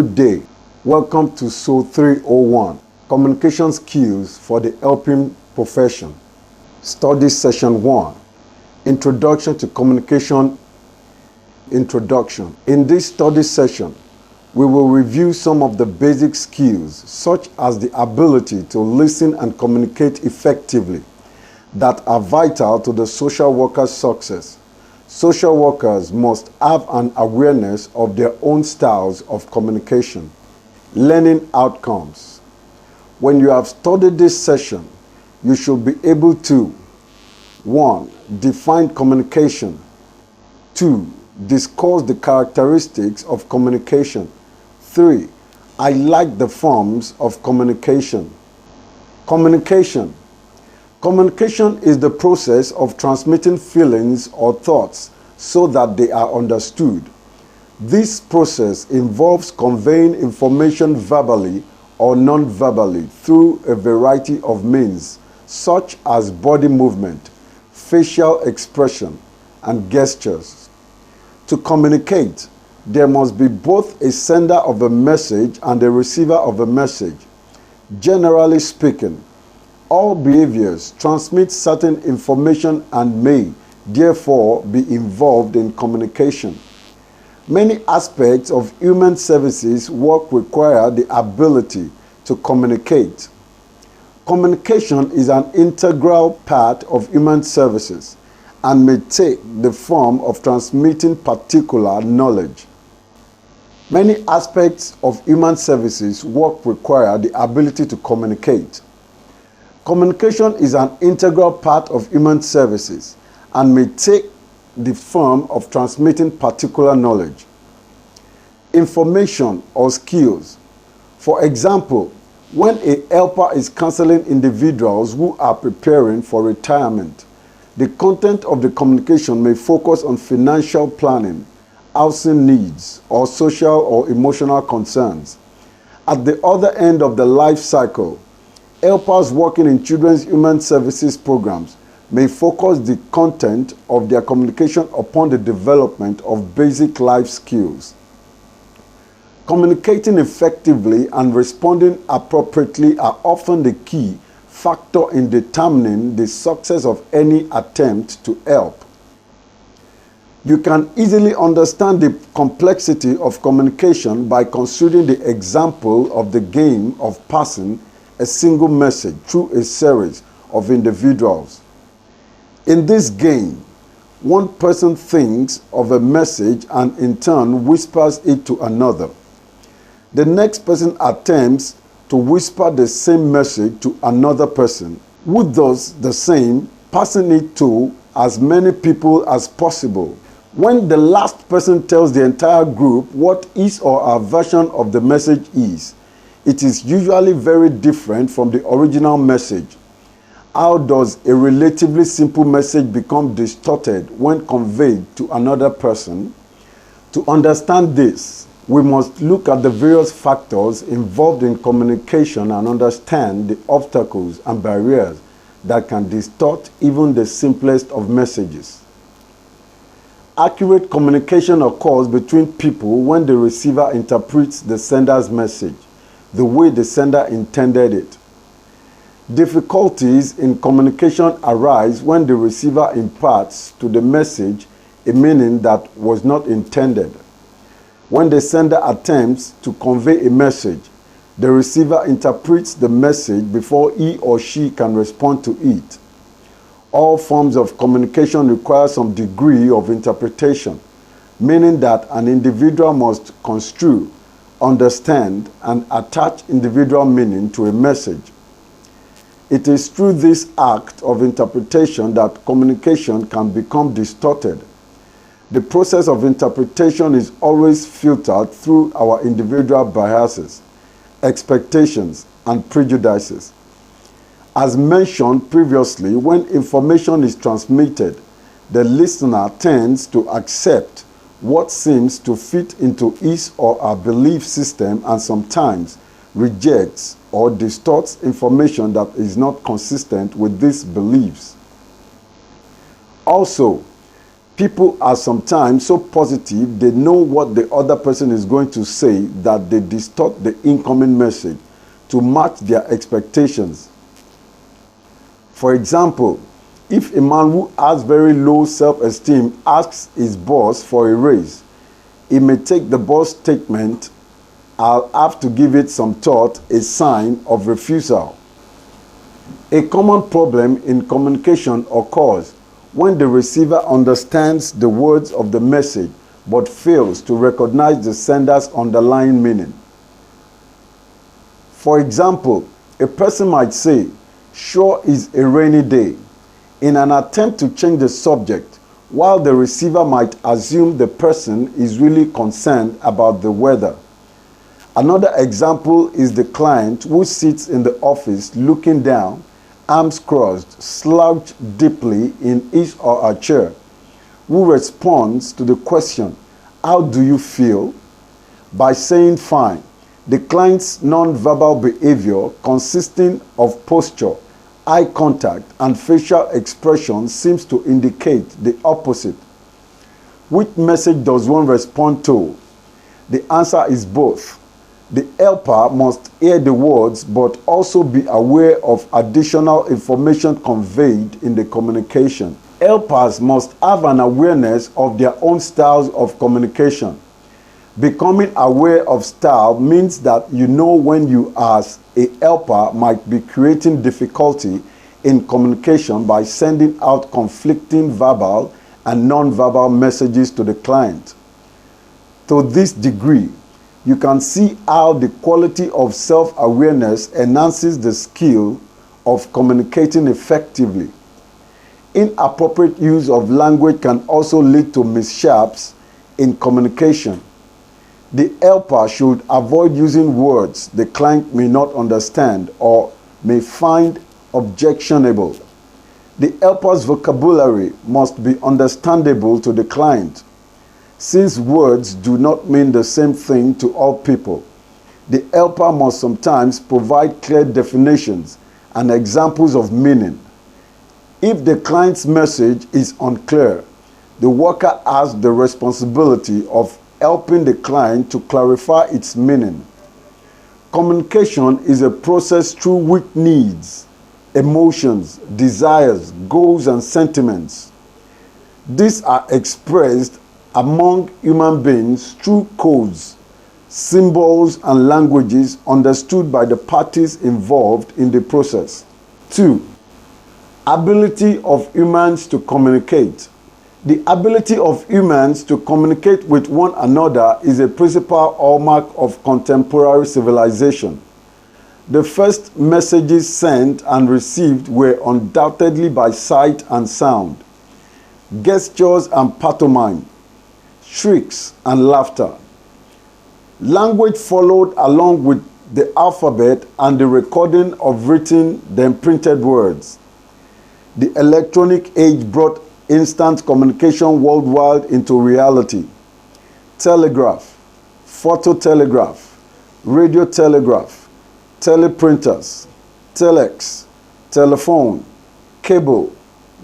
Good day. Welcome to SOW 301, Communication Skills for the Helping Profession. Study Session 1, Introduction to Communication. Introduction. In this study session, we will review some of the basic skills, such as the ability to listen and communicate effectively, that are vital to the social worker's success. Social workers must have an awareness of their own styles of communication. Learning outcomes. When you have studied this session, you should be able to 1. Define communication. 2. Discuss the characteristics of communication. 3. Highlight the forms of communication. Communication. Communication is the process of transmitting feelings or thoughts so that they are understood. This process involves conveying information verbally or non-verbally through a variety of means, such as body movement, facial expression, and gestures. To communicate, there must be both a sender of a message and a receiver of a message. Generally speaking, all behaviors transmit certain information and may, therefore, be involved in communication. Many aspects of human services work require the ability to communicate. Communication is an integral part of human services and may take the form of transmitting particular knowledge. Many aspects of human services work require the ability to communicate. Communication is an integral part of human services and may take the form of transmitting particular knowledge. Information or skills. For example, when a helper is counseling individuals who are preparing for retirement, the content of the communication may focus on financial planning, housing needs, or social or emotional concerns. At the other end of the life cycle, helpers working in children's human services programs may focus the content of their communication upon the development of basic life skills. Communicating effectively and responding appropriately are often the key factor in determining the success of any attempt to help. You can easily understand the complexity of communication by considering the example of the game of passing a single message through a series of individuals. In this game, one person thinks of a message and in turn whispers it to another. The next person attempts to whisper the same message to another person, who does the same, passing it to as many people as possible. When the last person tells the entire group what his or her version of the message is, it is usually very different from the original message. How does a relatively simple message become distorted when conveyed to another person? To understand this, we must look at the various factors involved in communication and understand the obstacles and barriers that can distort even the simplest of messages. Accurate communication occurs between people when the receiver interprets the sender's message the way the sender intended it. Difficulties in communication arise when the receiver imparts to the message a meaning that was not intended. When the sender attempts to convey a message, the receiver interprets the message before he or she can respond to it. All forms of communication require some degree of interpretation, meaning that an individual must construe, understand, and attach individual meaning to a message. It is through this act of interpretation that communication can become distorted. The process of interpretation is always filtered through our individual biases, expectations, and prejudices. As mentioned previously, when information is transmitted, the listener tends to accept what seems to fit into his or her belief system and sometimes rejects or distorts information that is not consistent with these beliefs. Also, People are sometimes so positive they know what the other person is going to say that they distort the incoming message to match their expectations. For example, if a man who has very low self-esteem asks his boss for a raise, he may take the boss' statement, "I'll have to give it some thought," a sign of refusal. A common problem in communication occurs when the receiver understands the words of the message but fails to recognize the sender's underlying meaning. For example, a person might say, "Sure is a rainy day," in an attempt to change the subject, while the receiver might assume the person is really concerned about the weather. Another example is the client who sits in the office looking down, arms crossed, slouched deeply in his or her chair, who responds to the question, "How do you feel?" by saying "fine." The client's non-verbal behavior, consisting of posture, eye contact, and facial expression, seems to indicate the opposite. Which message does one respond to? The answer is both. The helper must hear the words but also be aware of additional information conveyed in the communication. Helpers must have an awareness of their own styles of communication. Becoming aware of style means that you know when you as a helper might be creating difficulty in communication by sending out conflicting verbal and non-verbal messages to the client. To this degree, you can see how the quality of self-awareness enhances the skill of communicating effectively. Inappropriate use of language can also lead to mishaps in communication. The helper should avoid using words the client may not understand or may find objectionable. The helper's vocabulary must be understandable to the client. Since words do not mean the same thing to all people, the helper must sometimes provide clear definitions and examples of meaning. If the client's message is unclear, the worker has the responsibility of helping the client to clarify its meaning. Communication is a process through which needs, emotions, desires, goals, and sentiments. These are expressed among human beings through codes, symbols, and languages understood by the parties involved in the process. 2. Ability of humans to communicate. The ability of humans to communicate with one another is a principal hallmark of contemporary civilization. The first messages sent and received were undoubtedly by sight and sound, gestures and pantomime, shrieks and laughter. Language followed along with the alphabet and the recording of written then printed words. The electronic age brought instant communication worldwide into reality. Telegraph, phototelegraph, radio telegraph, teleprinters, telex, telephone, cable,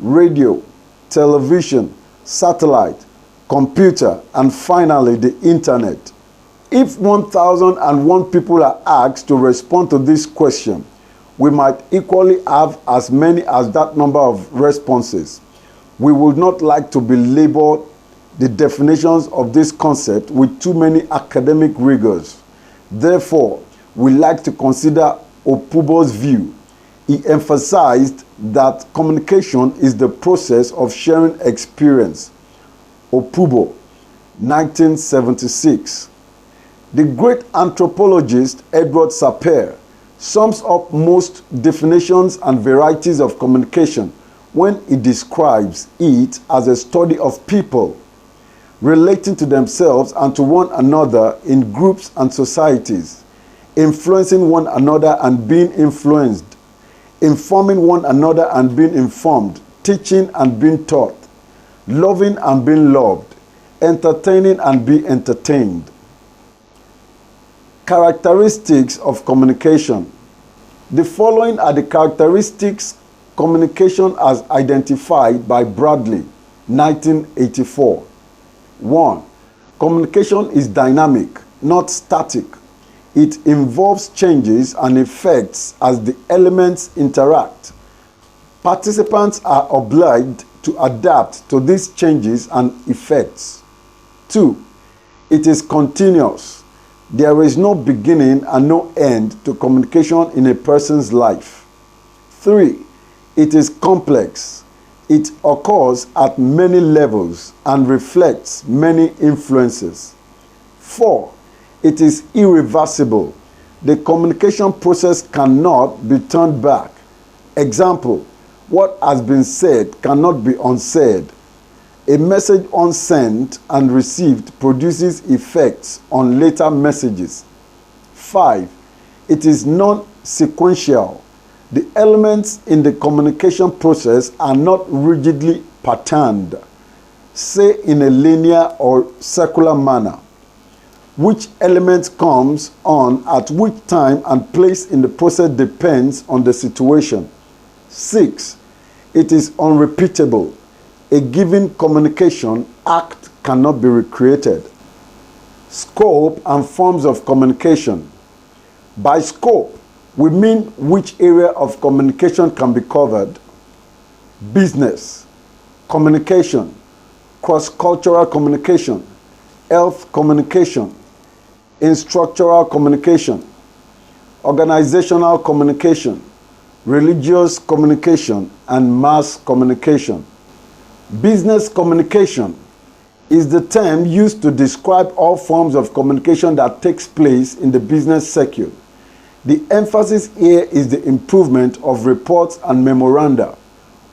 radio, television, satellite, computer, and finally the internet. If 1,001 people are asked to respond to this question, we might equally have as many as that number of responses. We would not like to belabor the definitions of this concept with too many academic rigors. Therefore, we like to consider Opubo's view. He emphasized that communication is the process of sharing experience. Opubo, 1976. The great anthropologist Edward Sapir sums up most definitions and varieties of communication when he describes it as a study of people relating to themselves and to one another in groups and societies, influencing one another and being influenced, informing one another and being informed, teaching and being taught, loving and being loved, entertaining and being entertained. Characteristics of communication. The following are the characteristics communication as identified by Bradley. 1984. 1. Communication is dynamic, not static. It involves changes and effects as the elements interact. Participants are obliged to adapt to these changes and effects. 2. It is continuous. There is no beginning and no end to communication in a person's life. 3. It is complex. It occurs at many levels and reflects many influences. 4. It is irreversible. The communication process cannot be turned back. Example, what has been said cannot be unsaid. A message unsent and received produces effects on later messages. 5. It is non-sequential. The elements in the communication process are not rigidly patterned, say in a linear or circular manner. Which element comes on at which time and place in the process depends on the situation. 6. It is unrepeatable. A given communication act cannot be recreated. Scope and forms of communication. By scope, we mean which area of communication can be covered. Business, communication, cross-cultural communication, health communication, instructional communication, organizational communication, religious communication, and mass communication. Business communication is the term used to describe all forms of communication that takes place in the business circuit. The emphasis here is the improvement of reports and memoranda,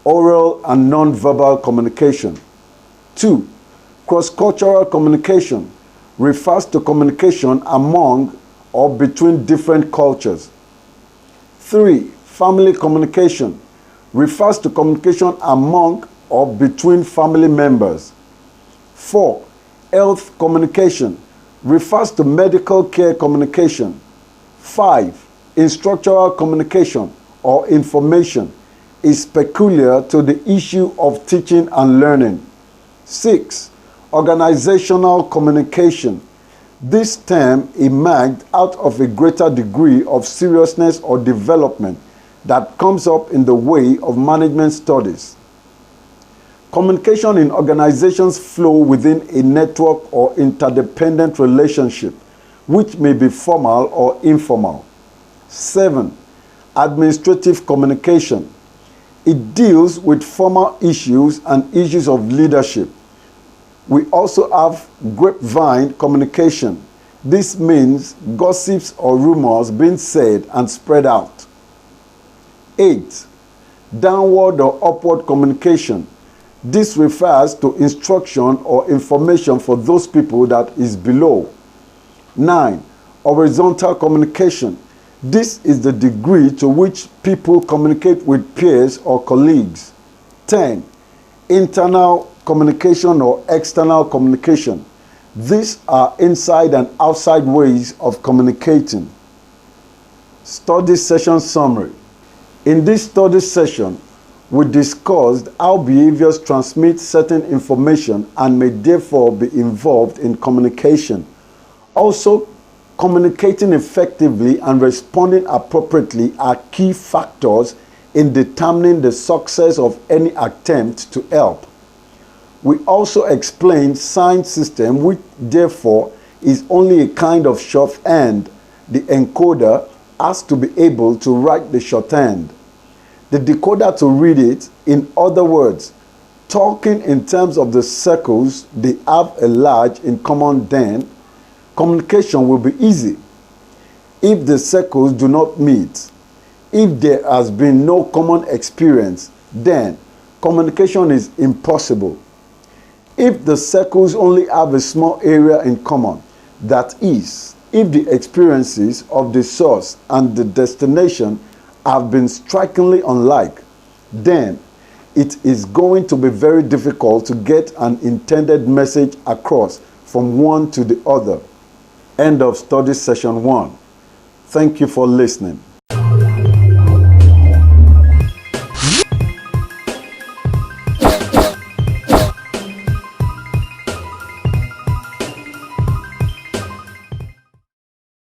oral and non-verbal communication. 2. Cross-cultural communication refers to communication among or between different cultures. 3. Family communication refers to communication among or between family members. 4. Health communication refers to medical care communication. 5. Instructional communication or information is peculiar to the issue of teaching and learning. 6. Organizational communication. This term emerged out of a greater degree of seriousness or development that comes up in the way of management studies. Communication in organizations flow within a network or interdependent relationship, which may be formal or informal. 7. Administrative communication. It deals with formal issues and issues of leadership. We also have grapevine communication. This means gossips or rumors being said and spread out. 8. Downward or upward communication. This refers to instruction or information for those people that is below. 9. Horizontal communication. This is the degree to which people communicate with peers or colleagues. 10. Internal communication or external communication. These are inside and outside ways of communicating. Study session summary. In this study session, we discussed how behaviors transmit certain information and may therefore be involved in communication. Also, communicating effectively and responding appropriately are key factors in determining the success of any attempt to help. We also explained sign system, which therefore is only a kind of shorthand. The encoder has to be able to write the shorthand, the decoder to read it. In other words, talking in terms of the circles they have a large in common, then communication will be easy. If the circles do not meet, if there has been no common experience, then communication is impossible. If the circles only have a small area in common, that is, if the experiences of the source and the destination have been strikingly unlike, then it is going to be very difficult to get an intended message across from one to the other. End of study session 1. Thank you for listening.